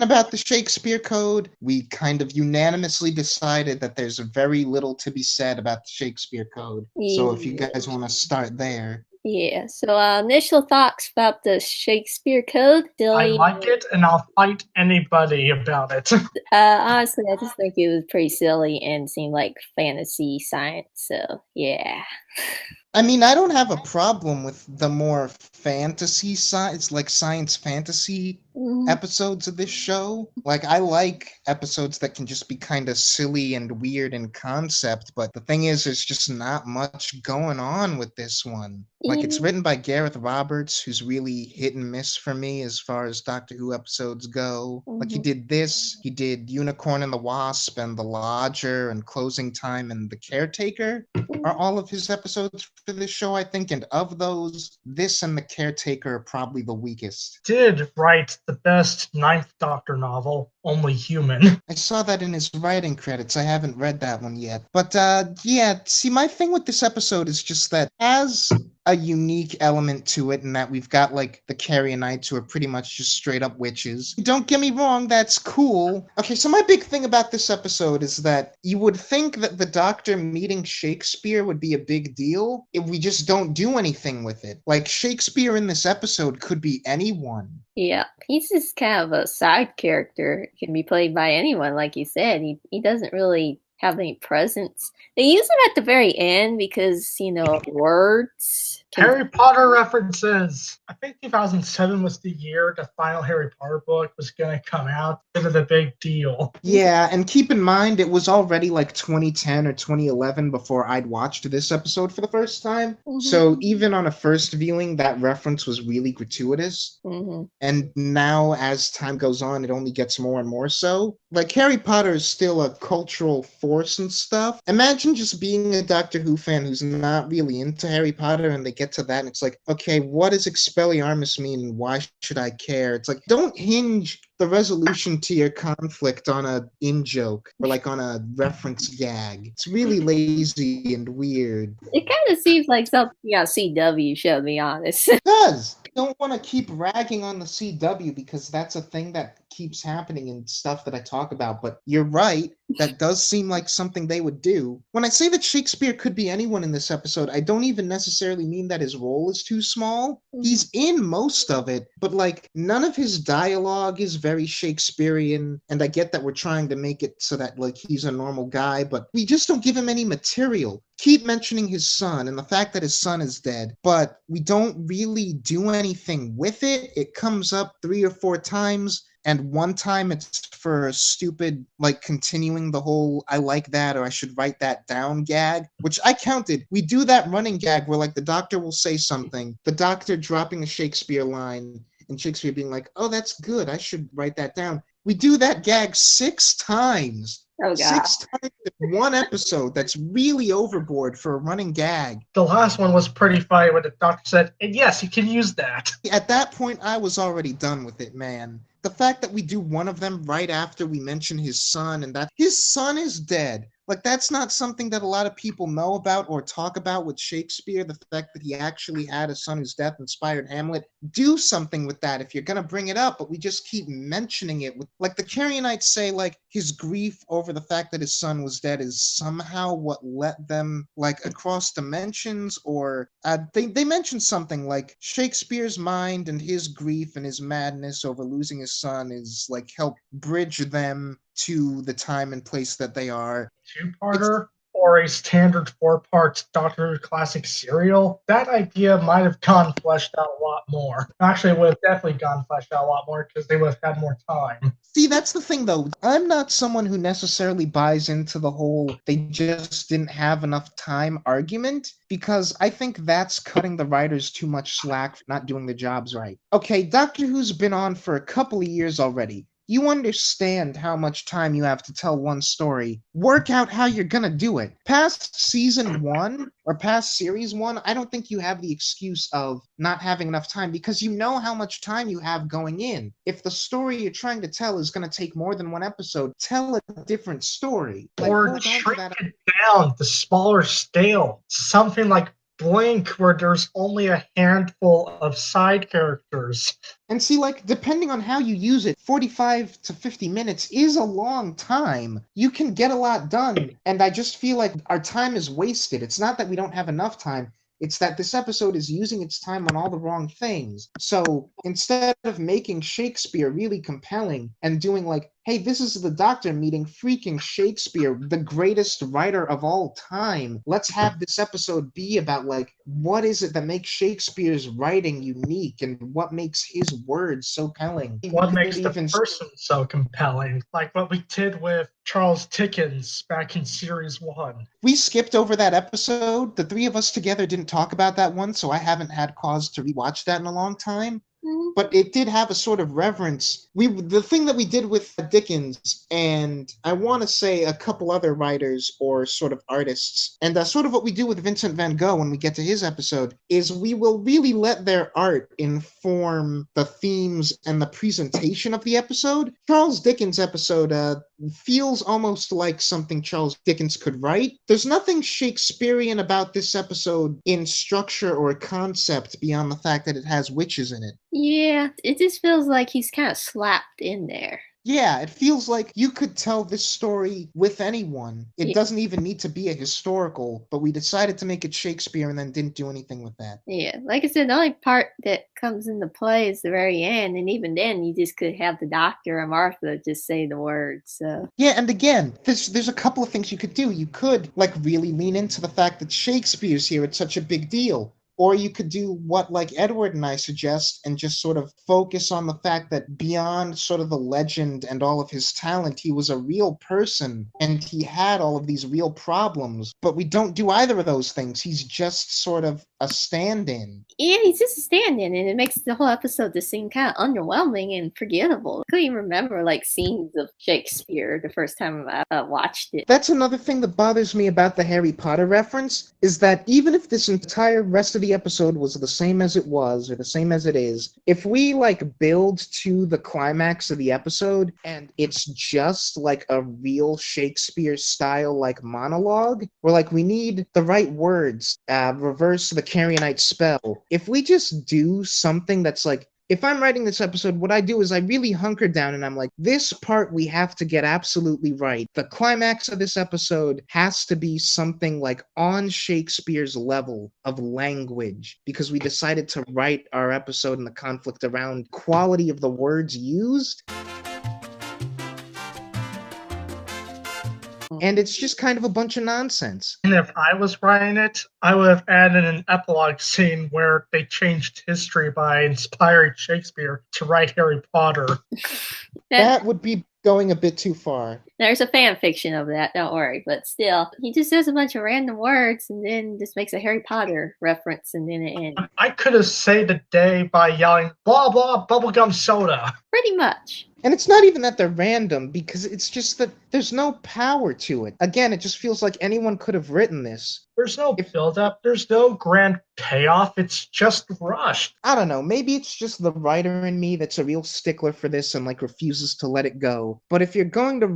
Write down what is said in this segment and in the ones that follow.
about the Shakespeare Code. We kind of unanimously decided that there's very little to be said about the Shakespeare Code. So if you Yeah. guys want to start there. Yeah. So, initial thoughts about the Shakespeare Code. I Silly. like it, and I'll fight anybody about it. Honestly, I just think it was pretty silly and seemed like fantasy science. So, yeah. I mean, I don't have a problem with the more fantasy side. It's like science fantasy Mhm. episodes of this show. Like, I like episodes that can just be kind of silly and weird in concept, but the thing is, there's just not much going on with this one. Like, it's Yeah. written by Gareth Roberts, who's really hit and miss for me as far as Doctor Who episodes go. Like, he Mhm. did this, he did Unicorn and the Wasp, and The Lodger, and Closing Time, and The Caretaker are Mhm. all of his episodes for this show, I think. And of those, this and The Caretaker are probably the weakest. Did write the best Ninth Doctor novel, Only Human. I saw that in his writing credits. I haven't read that one yet. But yeah, see, my thing with this episode is just that as a unique element to it, in that we've got like the Carrionites who are pretty much just straight up witches. Don't get me wrong, that's cool. Okay, so my big thing about this episode is that you would think that the Doctor meeting Shakespeare would be a big deal if we just don't do anything with it. Like, Shakespeare in this episode could be anyone. Yeah, he's just kind of a side character. Can be played by anyone, like you said. He doesn't really have any presence. They use him at the very end because words can. Harry Potter references. I think 2007 was the year the final Harry Potter book was going to come out. It was a big deal. Yeah, and keep in mind it was already like 2010 or 2011 before I'd watched this episode for the first time. Mhm. So even on a first viewing, that reference was really gratuitous. Mhm. And now, as time goes on, it only gets more and more so. Like, Harry Potter is still a cultural force and stuff. Imagine just being a Doctor Who fan who's not really into Harry Potter, and they get to that, and it's like, okay, what does Expelliarmus mean, and why should I care? It's like, don't hinge the resolution to your conflict on a in-joke or like on a reference gag. It's really lazy and weird. It kind of seems like something on CW show, to be honest. It does. I don't want to keep ragging on the CW because that's a thing that keeps happening in stuff that I talk about, but you're right. That does seem like something they would do. When I say that Shakespeare could be anyone in this episode, I don't even necessarily mean that his role is too small. He's in most of it, but like none of his dialogue is very Shakespearean, and I get that we're trying to make it so that like he's a normal guy, but we just don't give him any material. Keep mentioning his son and the fact that his son is dead, but we don't really do anything with it. It comes up 3 or 4 times, and one time it's for a stupid, like, continuing the whole I like that or I should write that down gag, which I counted. We do that running gag where, like, the Doctor will say something, the Doctor dropping a Shakespeare line, and Shakespeare being like, oh, that's good, I should write that down. We do that gag 6 times. Oh god. 6 times in one episode. That's really overboard for a running gag. The last one was pretty funny when the Doctor said, and yes, you can use that. At that point, I was already done with it, man. The fact that we do one of them right after we mention his son and that his son is dead. Like, that's not something that a lot of people know about or talk about with Shakespeare, the fact that he actually had a son whose death inspired Hamlet. Do something with that if you're going to bring it up, but we just keep mentioning it. Like, the Carrionites say, like, his grief over the fact that his son was dead is somehow what let them, like, across dimensions, or they mention something like Shakespeare's mind and his grief and his madness over losing his son is, like, help bridge them to the time and place that they are. Two-parter or a standard 4-part Doctor Who classic serial, that idea might have gone fleshed out a lot more. Actually, it would have definitely gone fleshed out a lot more because they would have had more time. See, that's the thing, though. I'm not someone who necessarily buys into the whole they just didn't have enough time argument, because I think that's cutting the writers too much slack for not doing the jobs right. Okay, Doctor Who's been on for a couple of years already. You understand how much time you have to tell one story. Work out how you're gonna do it. Past season 1 or past series 1, I don't think you have the excuse of not having enough time, because you know how much time you have going in. If the story you're trying to tell is gonna take more than one episode, tell a different story. Like, Or shrink it down to smaller scale. Something like Blink where there's only a handful of side characters. And see, like, depending on how you use it, 45 to 50 minutes is a long time. You can get a lot done, and I just feel like our time is wasted. It's not that we don't have enough time. It's that this episode is using its time on all the wrong things. So instead of making Shakespeare really compelling and doing like, hey, this is the Doctor meeting freaking Shakespeare, the greatest writer of all time. Let's have this episode be about like, what is it that makes Shakespeare's writing unique and what makes his words so compelling? What makes the person so compelling? Like what we did with Charles Dickens back in series 1. We skipped over that episode. The three of us together didn't talk about that one, so I haven't had cause to rewatch that in a long time. But it did have a sort of reverence. The thing that we did with Dickens, and I want to say a couple other writers or sort of artists, and sort of what we do with Vincent van Gogh when we get to his episode, is we will really let their art inform the themes and the presentation of the episode. Charles Dickens' episode feels almost like something Charles Dickens could write. There's nothing Shakespearean about this episode in structure or concept beyond the fact that it has witches in it. Yeah, it just feels like he's kind of slapped in there. Yeah, it feels like you could tell this story with anyone. It doesn't even need to be a historical, but we decided to make it Shakespeare and then didn't do anything with that. Yeah, like I said, the only part that comes into play is the very end, and even then you just could have the Doctor and Martha just say the words. So yeah, and again, there's a couple of things you could do. You could like really lean into the fact that Shakespeare's here. It's such a big deal. Or you could do what like Edward and I suggest and just sort of focus on the fact that beyond sort of the legend and all of his talent, he was a real person and he had all of these real problems. But we don't do either of those things. He's just sort of a stand-in. Yeah, he's just a stand-in, and it makes the whole episode just seem kind of underwhelming and forgettable. I couldn't even remember like scenes of Shakespeare the first time I watched it. That's another thing that bothers me about the Harry Potter reference, is that even if this entire rest of the episode was the same as it was, or the same as it is, if we like build to the climax of the episode and it's just like a real Shakespeare style like monologue, where like we need the right words, reverse the Carrionite spell. If we just do something that's like, if I'm writing this episode, what I do is I really hunker down and I'm like, this part we have to get absolutely right. The climax of this episode has to be something like on Shakespeare's level of language, because we decided to write our episode and the conflict around quality of the words used. And it's just kind of a bunch of nonsense. And if I was writing it, I would have added an epilogue scene where they changed history by inspiring Shakespeare to write Harry Potter. That would be going a bit too far. There's a fan fiction of that, don't worry. But still, he just says a bunch of random words and then just makes a Harry Potter reference and then it ends. I could have saved the day by yelling, blah, blah, bubblegum soda. Pretty much. And it's not even that they're random, because it's just that there's no power to it. Again, it just feels like anyone could have written this. There's no build-up. There's no grand payoff. It's just rushed. I don't know. Maybe it's just the writer in me that's a real stickler for this and like refuses to let it go. But if you're going to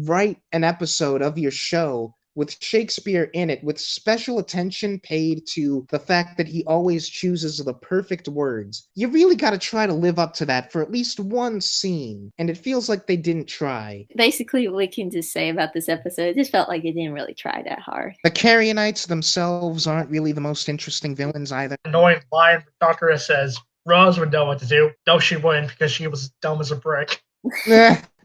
write an episode of your show with Shakespeare in it, with special attention paid to the fact that he always chooses the perfect words, you really got to try to live up to that for at least one scene, and it feels like they didn't try. Basically, what we can just say about this episode, it just felt like they didn't really try that hard. The Carrionites themselves aren't really the most interesting villains either. Annoying line Dr. says, Rose would know what to do. No, she wouldn't, because she was dumb as a brick.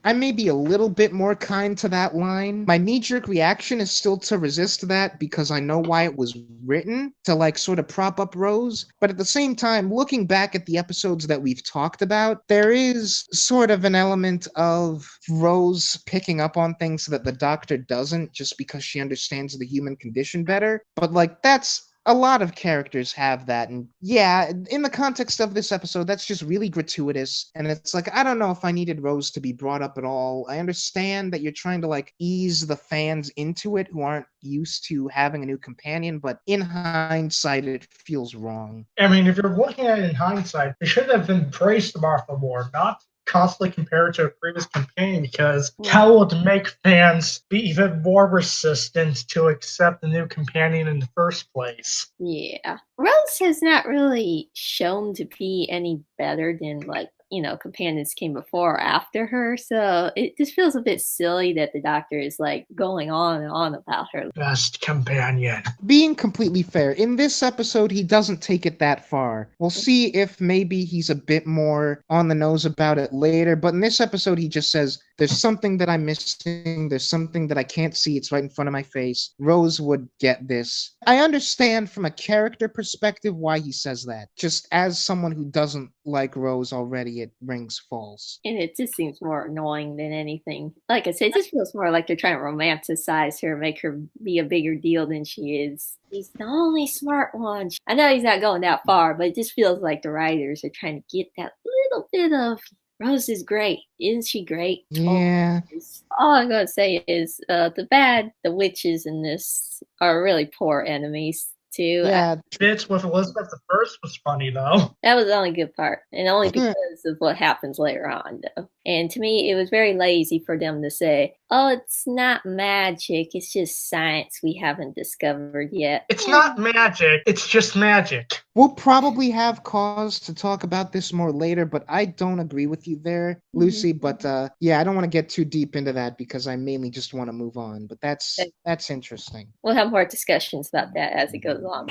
I may be a little bit more kind to that line. My knee-jerk reaction is still to resist that because I know why it was written, to like sort of prop up Rose. But at the same time, looking back at the episodes that we've talked about, there is sort of an element of Rose picking up on things that the Doctor doesn't, just because she understands the human condition better. But like, that's... a lot of characters have that, and yeah, in the context of this episode, that's just really gratuitous, and it's like, I don't know if I needed Rose to be brought up at all. I understand that you're trying to, like, ease the fans into it who aren't used to having a new companion, but in hindsight, it feels wrong. I mean, if you're looking at it in hindsight, they should have embraced Martha more, not constantly compare it to a previous campaign because Cal would make fans be even more resistant to accept the new companion in the first place. Yeah. Rose has not really shown to be any better than, like, companions came before or after her. So it just feels a bit silly that the Doctor is, like, going on and on about her. Best companion. Being completely fair, in this episode, he doesn't take it that far. We'll see if maybe he's a bit more on the nose about it later, but in this episode, he just says, there's something that I'm missing, there's something that I can't see, it's right in front of my face. Rose would get this. I understand from a character perspective why he says that. Just as someone who doesn't like Rose already, it rings false. And it just seems more annoying than anything. Like I said, it just feels more like they're trying to romanticize her, make her be a bigger deal than she is. He's the only smart one. I know he's not going that far, but it just feels like the writers are trying to get that little bit of Rose is great. Isn't she great? Yeah. All I'm going to say is the witches in this are really poor enemies. Too. Yeah. Bits with Elizabeth I was funny though. That was the only good part, and only because of what happens later on, though. And to me, it was very lazy for them to say, "Oh, it's not magic; it's just science we haven't discovered yet." It's not magic; it's just magic. We'll probably have cause to talk about this more later, but I don't agree with you there, Lucy. But yeah, I don't want to get too deep into that because I mainly just want to move on. But that's interesting. We'll have more discussions about that as it goes along.